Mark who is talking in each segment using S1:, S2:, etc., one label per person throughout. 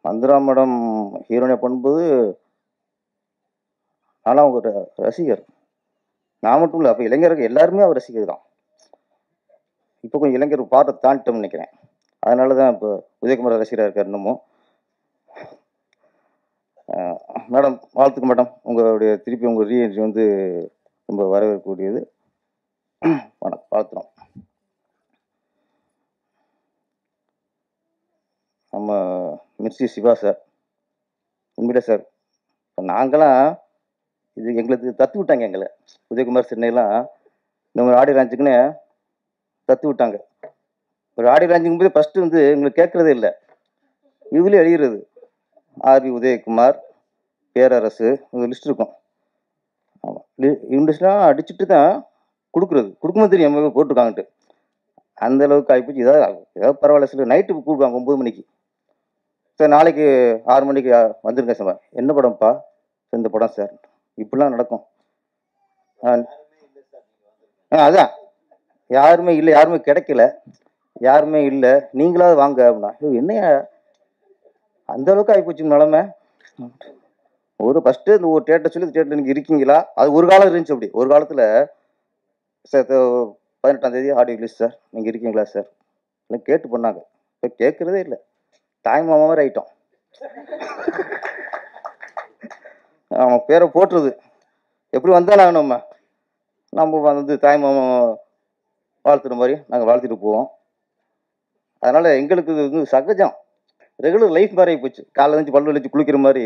S1: மந்திரா madam ஹீரோயினை பண்ணும்போது நான்லாம் ஒரு ரசிகர். நான் மட்டும் இல்லை, அப்போ இளைஞர்கள் எல்லாருமே அவர் ரசிகர் தான். இப்போ கொஞ்சம் இளைஞர் பாட்டை தாண்டிட்டோம்னு நினைக்கிறேன். அதனால தான் இப்போ உதயகுமார் ரசிகராக இருக்கார் இன்னமும். மேடம் வாழ்த்துக்கு மேடம். உங்களுடைய திருப்பி உங்கள் ரீஎன்ட்ரி வந்து ரொம்ப வரவேற்கக்கூடியது. வணக்கம், வாழ்த்துறோம். நம்ம மிர்ச்சி சிவா சார், உண்மையிலே சார் நாங்களாம் இது எங்களுக்கு தத்து விட்டாங்க. எங்களை உதயகுமார் சென்னையெல்லாம் நம்ம ஆடியோ லான்ச்சுக்குன்னு தத்து விட்டாங்க. ஒரு ஆடியோ லான்ச்சுக்கும் போது ஃபஸ்ட்டு வந்து எங்களுக்கு கேட்குறதே இல்லை, இதுலேயே எழுதுறது ஆர்வி உதயகுமார், பேரரசு, ஒரு லிஸ்ட் இருக்கும். ஆமாம், இண்டஸ்ட்ரிலாம் அடிச்சுட்டு தான் கொடுக்குறது. கொடுக்கும்போது தெரியும் நம்ம போட்டிருக்காங்கன்ட்டு. அந்த அளவுக்கு ஆகிப்போச்சு. ஏதாவது பரவாயில்ல சார், நைட்டுக்கு கூப்பிடுவாங்க 9 மணிக்கு. சார் நாளைக்கு 6 மணிக்கு வந்துருங்க சார். என்ன படம்ப்பா? இந்த படம் சார். இப்படிலாம் நடக்கும். அதான் யாருமே இல்லை, யாருமே கிடைக்கல, யாருமே இல்லை, நீங்களாவது வாங்க அப்படின்னா என்னையா அந்த அளவுக்கு ஆகிப்போச்சு நிலமை. ஒரு ஃபஸ்ட்டு இந்த ஒரு தேட்டர் சொல்லி தேட்டர் நீங்கள் இருக்கீங்களா? அது ஒரு காலம் இருந்துச்சு. அப்படி ஒரு காலத்தில் சார் 18ஆம் தேதி ஆடியோ ரிலீஸ் சார், நீங்கள் இருக்கீங்களா சார் இல்லை கேட்டு பண்ணாங்க. இப்போ கேட்குறதே இல்லை. தாய் மாமா மாதிரி ஆகிட்டோம். அவன் பேரை போட்டுருது. எப்படி வந்தால் நம்ம வந்து தாய் மாமா வாழ்த்துற மாதிரி நாங்கள் வாழ்த்திட்டு போவோம். அதனால் எங்களுக்கு இது வந்து சகஜம், ரெகுலர் லைஃப் மாதிரி ஆகிப்போச்சு. காலைல எழுந்து பல்லு வலிச்சு குளிக்கிற மாதிரி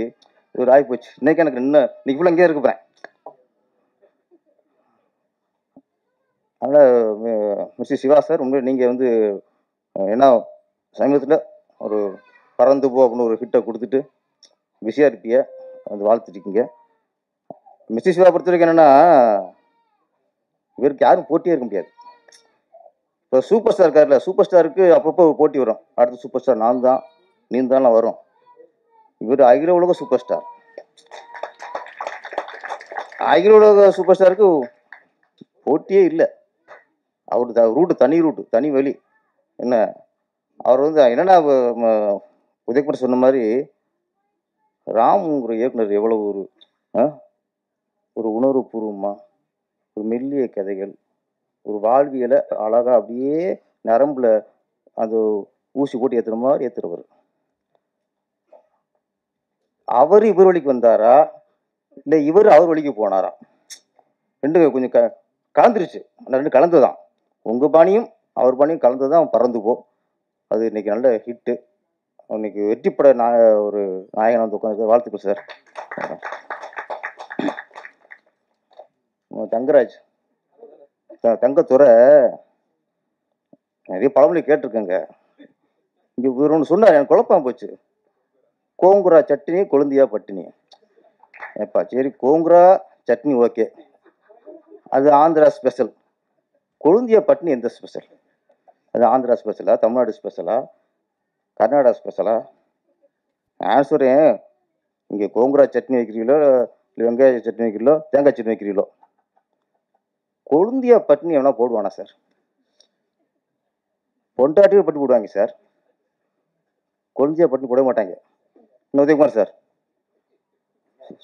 S1: ஒரு ஆகிப்போச்சு. இன்னைக்கு எனக்கு இன்னைக்கு ஃபுல்லாக இங்கே இருக்க போகிறேன். அதனால் மிஸ்டர் சிவா சார், உண்மையை நீங்கள் வந்து ஏன்னா சமீபத்தில் ஒரு பறந்து போ அப்படின்னு ஒரு ஹிட்டை கொடுத்துட்டு பிஸியாக இருப்பிய வந்து வாழ்த்துட்டுருக்கீங்க. மிஸ்டர் சிவா பொறுத்த வரைக்கும் என்னென்னா, இவருக்கு யாரும் போட்டியே இருக்க முடியாது. இப்போ சூப்பர் ஸ்டார் இருக்கார்ல, சூப்பர் ஸ்டாருக்கு அப்பப்போ போட்டி வரும். அடுத்த சூப்பர் ஸ்டார் நான் தான், நீ தான்லாம் வரும். இவர் அகில உலக சூப்பர் ஸ்டார். அகில உலக சூப்பர் ஸ்டாருக்கு போட்டியே இல்லை. அவரு ரூட்டு தனி ரூட்டு, தனி வழி. என்ன அவர் வந்து என்னென்னா, உதயகுமார் சொன்ன மாதிரி ராம்ங்கிற இயக்குனர் எவ்வளோ ஒரு உணர்வு பூர்வமாக, ஒரு மெல்லிய கதைகள், ஒரு வாழ்வியலை அழகாக அப்படியே நரம்புல அந்த ஊசி போட்டு ஏற்றுற மாதிரி ஏற்றுறவர். அவர் இவர் வழிக்கு வந்தாரா இல்லை இவர் அவர் வழிக்கு போனாரா? ரெண்டு கொஞ்சம் கலந்துருச்சு. அந்த ரெண்டு கலந்து தான், உங்கள் பாணியும் அவர் பாணியும் கலந்து தான் பறந்து போ. அது இன்னைக்கு நல்ல ஹிட்டு. இன்னைக்கு வெற்றிப்பட ஒரு நாயகன் வந்து உட்காந்து. வாழ்த்துக்கள் சார். தங்கராஜ், தங்கத்துறை நிறைய பழமொழி கேட்டிருக்கேங்க. இங்கே இவர் ஒன்று சொன்னார், எனக்கு குழப்பம் போச்சு. கோங்குரா சட்னி, கொழுந்தியா பட்டினி. ஏப்பா சரி, கோங்குரா சட்னி ஓகே, அது ஆந்திரா ஸ்பெஷல். கொழுந்தியா பட்டினி எந்த ஸ்பெஷல்? அது ஆந்திரா ஸ்பெஷலா, தமிழ்நாடு ஸ்பெஷலா, கர்நாடகா ஸ்பெஷலா? நான் சொல்கிறேன், இங்கே கோங்குரா சட்னி வைக்கிறீங்களோ இல்லை வெங்காய சட்னி வைக்கிறீங்களோ, தேங்காய் சட்னி வைக்கிறீங்களோ, கொழுந்தியா பட்டினி எவனா போடுவானா சார்? பொண்டாட்டியே பட்டு போடுவாங்க சார், கொழுந்தியா பட்டினி போட மாட்டாங்க. இன்னும் உதயகுமார் சார்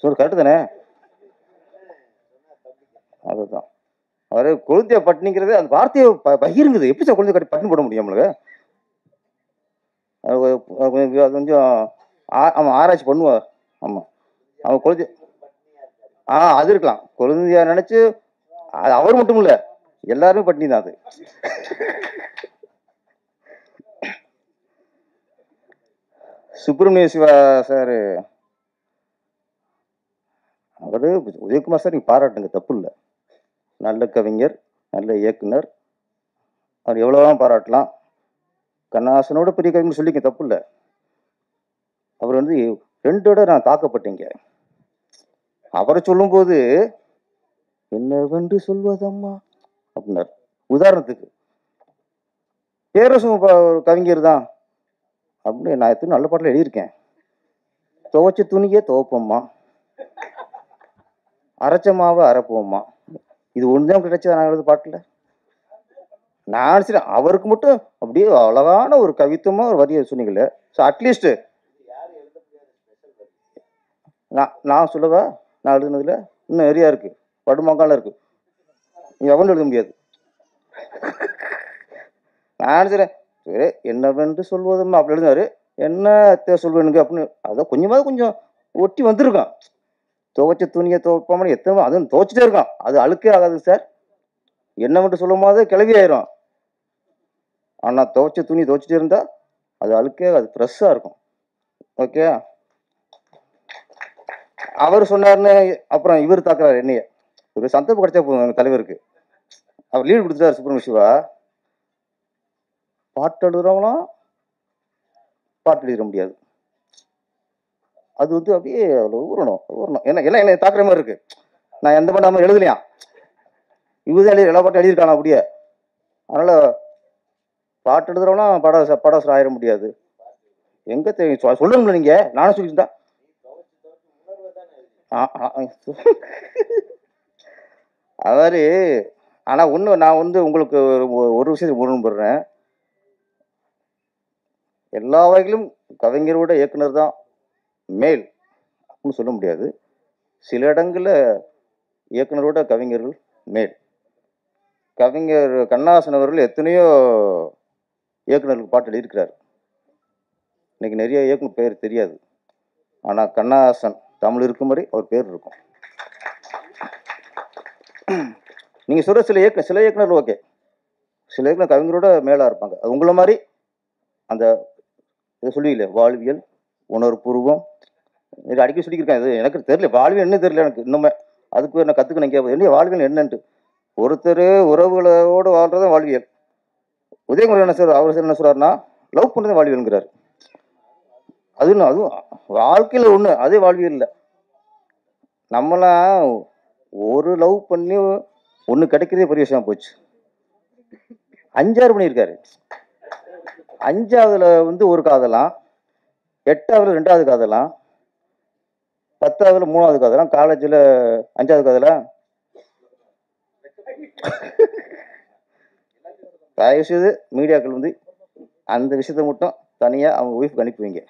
S1: சொல் கரெக்டு தானே? அதுதான் அவர் கொழுந்தியா பட்டினிங்கிறது அந்த வார்த்தையை பகிருங்குது. எப்படி சார் கொழுந்தியா பட்டினி போட முடியும் நம்மளுக்கு? அது கொஞ்சம் ஆமாம், ஆராய்ச்சி பண்ணுவார். ஆமாம், அவன் கொழுந்தியா அது இருக்கலாம். கொழுந்தியா நினச்சி அது அவர் மட்டும் இல்லை, எல்லாருமே பட்டினி தான். அது சுப்பிரமணிய சிவா சார், அவர் உதயகுமார் சார் நீங்கள் பாராட்டுங்க, தப்பு இல்லை. நல்ல கவிஞர், நல்ல இயக்குனர், அவர் எவ்வளோதான் பாராட்டலாம். கண்ணாசனோட பெரிய கவிஞர் சொல்லிக்க, தப்பு இல்லை. அவர் வந்து 2 விட நான் தாக்கப்பட்டேங்க. அவரை சொல்லும்போது என்னவென்று சொல்வதம்மா அப்படின்னார். உதாரணத்துக்கு பேரரசும் ஒரு கவிஞர் தான் அப்படின்னு நான் எத்தனை நல்ல பாட்டில் எழுதியிருக்கேன். துவைச்ச துணியே துவைப்போம்மா, அரைச்ச மாவை அரைப்போம்மா, இது ஒன்று தான் கிடைச்சது நான் எழுத பாட்டில். நான் நினச்சிட்டேன் அவருக்கு மட்டும் அப்படியே அழகான ஒரு கவித்துவமாக ஒரு வரியை சொன்னீங்களே. ஸோ அட்லீஸ்ட்டு நான் சொல்லவா? நான் எழுதுனதுல இன்னும் நிறையா இருக்குது, படுமங்காலம் இருக்குது, எவனும் எழுத முடியாது. நான் நினச்சிறேன் சரி என்னவென்று சொல்வதும் அப்படி எழுதினாரு. என்ன அத்தை சொல்வேனுங்க அப்படின்னு அதான் கொஞ்சமாவது கொஞ்சம் ஒட்டி வந்திருக்கான். துவைச்ச துணியை துவைப்பாமல் எத்தனை அதுவும் துவைச்சிட்டே இருக்கான். அது அழுக்கே ஆகாது சார். என்னவென்று சொல்லும் போது கிளவி ஆயிரும். ஆனால் துவைச்ச துணி துவைச்சிட்டே இருந்தா அது அழுக்கே அது ஃப்ரெஷ்ஷாக இருக்கும். ஓகே. அவர் சொன்னாருன்னு அப்புறம் இவர் தாக்குறாரு என்னைய. ஒரு சந்தர்ப்பம் கிடைச்சா போதும் எங்கள் தலைவருக்கு. அவர் லீடு கொடுத்துட்டார் சுப்பிரமணிய சிவா. பாட்டு எழுதுறவங்களாம் பாட்டு எழுதிட முடியாது. அது வந்து அப்படியே அதில் ஊறணும் ஊறணும். ஏன்னா எல்லாம் என்னை தாக்குற மாதிரி இருக்கு. நான் எந்த பண்ணாமல் எழுதலையா, இவர் தான் எல்லா பாட்டும் எழுதியிருக்கானா அப்படியே. அதனால பாட்டு எழுதுறவங்களாம் படம் ஆயிட முடியாது. எங்க தெரியும் சொல்லணும்ல நீங்க, நானும் சொல்லியிருந்தா அதாவது. ஆனா ஒண்ணு நான் வந்து உங்களுக்கு ஒரு விஷயத்தை முரண்படுறேன். எல்லா வகையிலும் கவிஞரோட இயக்குனர் தான் மேல் அப்படின்னு சொல்ல முடியாது. சில இடங்கள்ல இயக்குனரோட கவிஞர்கள் மேல். கவிஞர் கண்ணதாசன் அவர்கள் எத்தனையோ இயக்குனருக்கு பாட்டு எழுதியிருக்கிறார். இன்னைக்கு நிறைய இயக்குனர் பேர் தெரியாது. ஆனா கண்ணதாசன் தமிழ் இருக்கும் வரை அவர் பேர் இருக்கும். நீங்க சொல்ற சில இயக்குனர் ஓகே, சில இயக்குனர் கவிஞரோட மேலா இருப்பாங்க. அது உங்களை மாதிரி அந்த இதை சொல்லுவீங்களே வாழ்வியல் உணர்வுபூர்வம் இது அடிக்கடி சொல்லியிருக்கேன். இது எனக்கு தெரியல வாழ்வியல் என்ன தெரியல எனக்கு இன்னுமே. அதுக்கு நான் கற்றுக்கணும் கேட்பது என்ன வாழ்வியல் என்னன்ட்டு. ஒருத்தர் உறவுகளோடு வாழ்றதும் வாழ்வியல். உதயகுமார் என்ன சார் அவர் என்ன சொல்றாருன்னா லவ் பண்ணுறது வாழ்வியல்ங்கிறார். அதுவும் வாழ்க்கையில் ஒன்று அதே வாழ்வியல் இல்லை. நம்மளாம் ஒரு லவ் பண்ணி ஒன்று கிடைக்கிறதே பெரிய விஷயம் போச்சு. 5-6 பண்ணியிருக்காரு. 5ஆவதுல வந்து ஒரு காதலாம், 8ஆவதுல 2ஆவது காதலாம், 10ஆவதுல 3ஆவது காதலாம், காலேஜில் 5ஆவது காதலாம். தயவுசெய்து மீடியாக்கள் வந்து அந்த விஷயத்த மட்டும் தனியாக அவங்க ஒய்ஃபுக்கு அனுப்புவீங்க.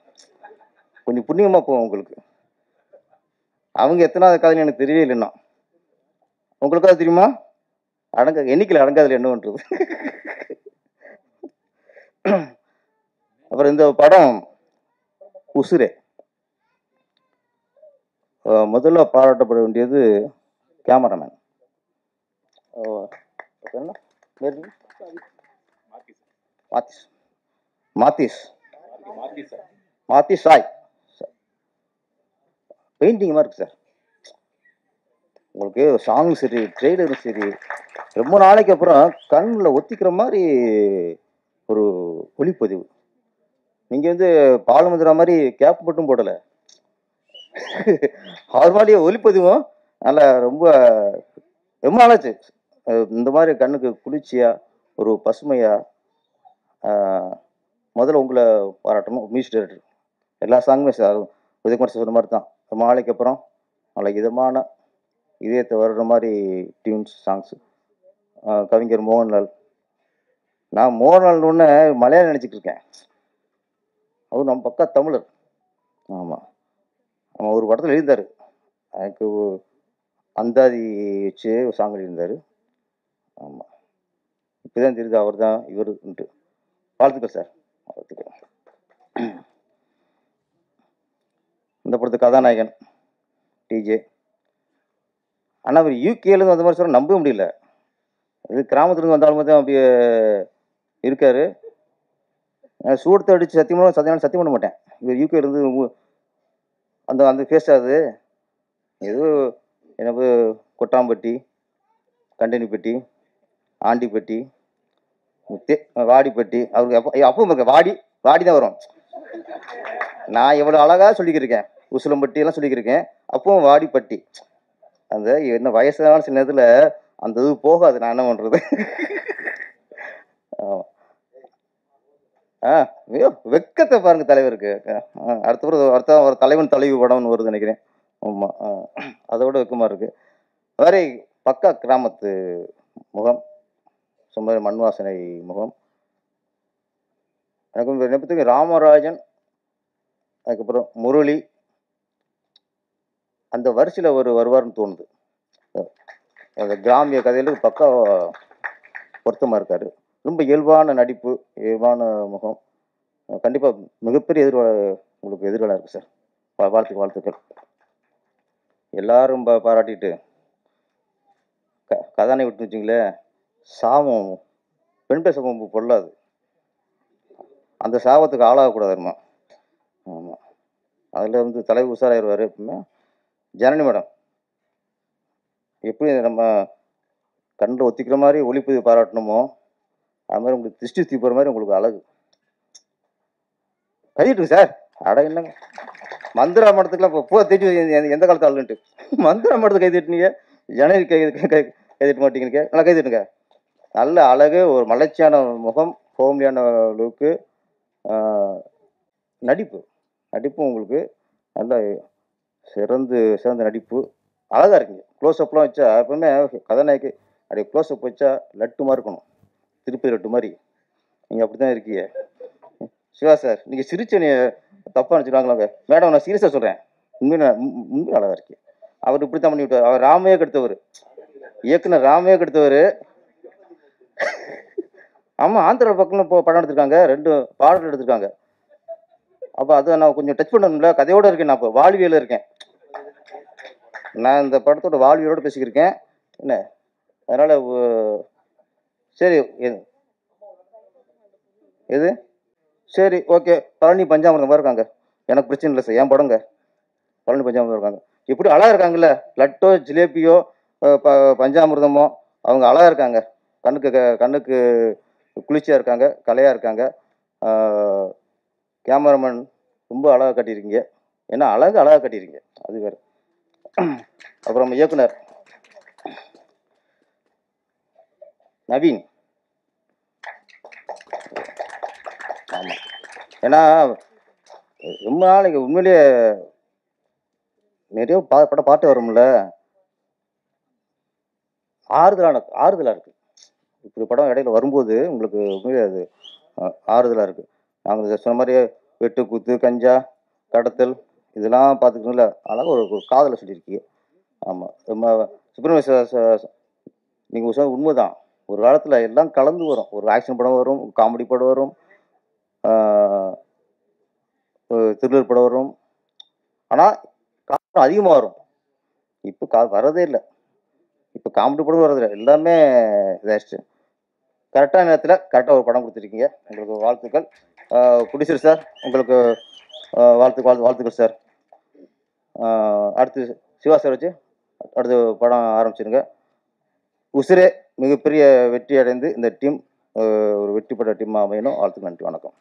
S1: கொஞ்சம் புண்ணியமாக போகும் உங்களுக்கு. அவங்க எத்தனாவது காதல் எனக்கு தெரியவே இல்லைன்னா உங்களுக்காவது தெரியுமா? எண்ணிக்கையில் அடங்காதுல என்ன பண்றது. அப்புறம் இந்த படம் உசுரே முதல்ல பாராட்டப்பட வேண்டியது கேமராமேன். மாத்திஸ் சாய். பெயிண்டிங்கமாக இருக்கு சார். உங்களுக்கு சாங் சரி, ட்ரெய்லரும் சரி, ரொம்ப நாளைக்கு அப்புறம் கண்ணில் ஒத்திக்கிற மாதிரி ஒரு ஒளிப்பதிவு. நீங்கள் வந்து பாலுமதுரா மாதிரி கேப் மட்டும் போடலை, அவர் மாதிரியே ஒளிப்பதிவும் நல்லா ரொம்ப ரொம்ப நாளாச்சு. இந்த மாதிரி கண்ணுக்கு குளிர்ச்சியா ஒரு பசுமையா. முதல்ல உங்களை பாராட்டணும், மியூசிக் டைரக்டர். எல்லா சாங்குமே சார் உதயகுமார் சொன்ன மாதிரி தான். ரொம்ப நாளைக்கு அப்புறம் நல்ல இதமான இதயத்தை வர்ற மாதிரி டியூன்ஸ் சாங்ஸு. கவிஞர் மோகன்லால். நான் மோகன்லால் ஒன்று மலையாளம் நினச்சிட்டு இருக்கேன். அவர் நம்ம பக்கா தமிழர். ஆமாம், அவன் ஒரு படத்தில் எழுந்தார். எனக்கு அந்தாதி வச்சு ஒரு சாங் எழுதியிருந்தார். ஆமாம், இப்போ தான் தெரியுது அவர் தான் இவருன்ட்டு. வாழ்த்துக்கள் சார், வாழ்த்துக்கள். இந்த படத்து கதாநாயகன் டிஜே. ஆனால் அவர் யூகேலேருந்து அந்த மாதிரி சொல்ல நம்பவே முடியல. இது கிராமத்துலேருந்து வந்தாலும் தான் அப்படியே இருக்கார். சூடத்தை அடித்து சத்தியம் பண்ண மாட்டேன். இவர் யூகேலேருந்து அந்த அந்த ஃபேஸ் அது ஏதோ எனக்கு கொட்டாம்பட்டி, கண்டனிப்பட்டி, ஆண்டிப்பட்டி, வாடிப்பட்டி. அவருக்கு அப்பவும் இருக்க வாடி தான் வரும். நான் எவ்வளோ அழகாக சொல்லிக்கிருக்கேன், உசிலம்பட்டி எல்லாம் சொல்லிக்கிருக்கேன். அப்பவும் வாடிப்பட்டி. அந்த என்ன வயசான சில நேரத்தில் அந்த இது போகாது. நான் என்ன பண்ணுறது. வெக்கத்தை பாருங்க தலைவருக்கு. அடுத்த ஒரு தலைவன் தலைவி படம்னு வருது நினைக்கிறேன். ஆமாம், அதோட வெக்கமாக இருக்கு. வேற பக்கா கிராமத்து முகம், சும்மா மண் வாசனை முகம். எனக்கு ராமராஜன், அதுக்கப்புறம் முரளி, அந்த வரிசையில் வருவார்னு தோணுது. அந்த கிராமிய கதையில் பக்கா பொருத்தமாக இருக்கார். ரொம்ப இயல்பான நடிப்பு, இயல்பான முகம். கண்டிப்பாக மிகப்பெரிய உங்களுக்கு எதிர்காலம் இருக்குது சார். வாழ்த்துக்கள். எல்லாரும் பாராட்டிட்டு கதானை விட்டு வச்சிங்களேன், சாபம் பெண் பேச பொல்லாது. அந்த சாபத்துக்கு ஆளாகக்கூடாதுமா. ஆமாம், அதில் வந்து தலைவர் உஷாராயிருவார். எப்பவுமே ஜனனி மேடம் எப்படி நம்ம கண்ணில் ஒத்திக்கிற மாதிரி ஒளிப்பதிவு பாராட்டணுமோ, அது மாதிரி உங்களுக்கு திருஷ்டி தீப்புற மாதிரி உங்களுக்கு அழகு. கையிட்டுங்க சார். அட என்னங்க மந்திரா மடத்துக்குலாம் இப்போ பூ தேய்ச்சி எந்த காலத்து ஆளுன்ட்டு மந்திரா மடத்துக்கு கை தட்டினீங்க, ஜனனி கை தட்ட மாட்டீங்க. நல்லா கை தட்டுங்க. நல்ல அழகு, ஒரு மலர்ச்சியான முகம், ஹோம்லியான லுக்கு, நடிப்பும் உங்களுக்கு நல்ல சிறந்த நடிப்பு. அழகாக இருக்கீங்க. க்ளோஸ்அப்லாம் வச்சா எப்பவுமே கதாநாயகி அப்படியே க்ளோஸ்அப் வச்சா லட்டு மாதிரி இருக்கணும், திருப்பதி லட்டு மாதிரி. நீங்கள் அப்படி தான் இருக்கீங்க. சிவா சார், நீங்கள் சிரிச்ச நீ தப்பாக நினச்சிடுவாங்களாங்க மேடம், நான் சீரியஸாக சொல்கிறேன். உண்மையில அழகாக இருக்கீங்க. அவர் இப்படி தான் பண்ணி விட்டார். அவர் ராமையே கெடுத்தவர், இயக்குனர் ராமையே கெடுத்தவர். ஆமாம், ஆந்திரா பக்கம் இப்போ படம் எடுத்திருக்காங்க, 2 பாடல் எடுத்திருக்காங்க. அப்போ அதை நான் கொஞ்சம் டச் பண்ணணும்ல, கதையோடு இருக்கேன். நான் இப்போ வாழ்வியல் இருக்கேன். நான் இந்த படத்தோட வாழ்வியலோடு பேசிக்கிருக்கேன் என்ன. அதனால் சரி எது சரி ஓகே. பழனி பஞ்சாமிரதம் மாதிரி இருக்காங்க, எனக்கு பிரச்சனை இல்லை சார். என் படங்க பழனி பஞ்சாமிரதம் இருக்காங்க. எப்படி அழகாக இருக்காங்கல்ல, லட்டோ ஜிலேபியோ பஞ்சாமிரதமோ, அவங்க அழகாக இருக்காங்க. கண்ணுக்கு குளிர்ச்சியாக இருக்காங்க, கலையாக இருக்காங்க. கேமராமேன் ரொம்ப அழகாக கட்டியிருக்கீங்க. ஏன்னா அழகாக கட்டியிருக்கீங்க, அது வேறு. அப்புறம் இயக்குனர் நவீன். ஆமாம், ஏன்னா ரொம்ப நாளைக்கு உண்மையிலேயே நிறைய படம் பாட்டு வரும்ல, ஆறுதலாக இருக்குது. இப்படி படம் இடையில வரும்போது உங்களுக்கு உண்மையிலே அது ஆறுதலாக இருக்குது. நாங்கள் சொன்ன மாதிரியே வெட்டு குத்து கஞ்சா கடத்தல் இதெல்லாம் பார்த்துக்கணும்ல, அழகாக ஒரு காதலை சொல்லியிருக்கீங்க. ஆமாம், ரொம்ப சுப்பிரமணிய நீங்கள் சொன்ன உண்மைதான். ஒரு காலத்தில் எல்லாம் கலந்து வரும். ஒரு ஆக்ஷன் படம் வரும், காமெடி படம் வரும், த்ரில்லர் படம் வரும். ஆனால் காரணம் அதிகமாக வரும். இப்போ வரதே இல்லை. இப்போ காமெடி படம் வரதில்லை, எல்லாமே இதாகிடுச்சு. கரெக்டான நேரத்தில் கரெக்டாக ஒரு படம் கொடுத்துருக்கீங்க. உங்களுக்கு வாழ்த்துக்கள். ப்ரொடியூசர் சார், உங்களுக்கு வாழ்த்துக்கள் சார். அடுத்து சிவா சார் வச்சு அடுத்து படம் ஆரம்பிச்சிருங்க. உசிரே மிகப்பெரிய வெற்றி அடைந்து இந்த டீம் ஒரு வெற்றி பெற்ற டீமாக அமையணும். வாழ்த்துக்கள். நன்றி, வணக்கம்.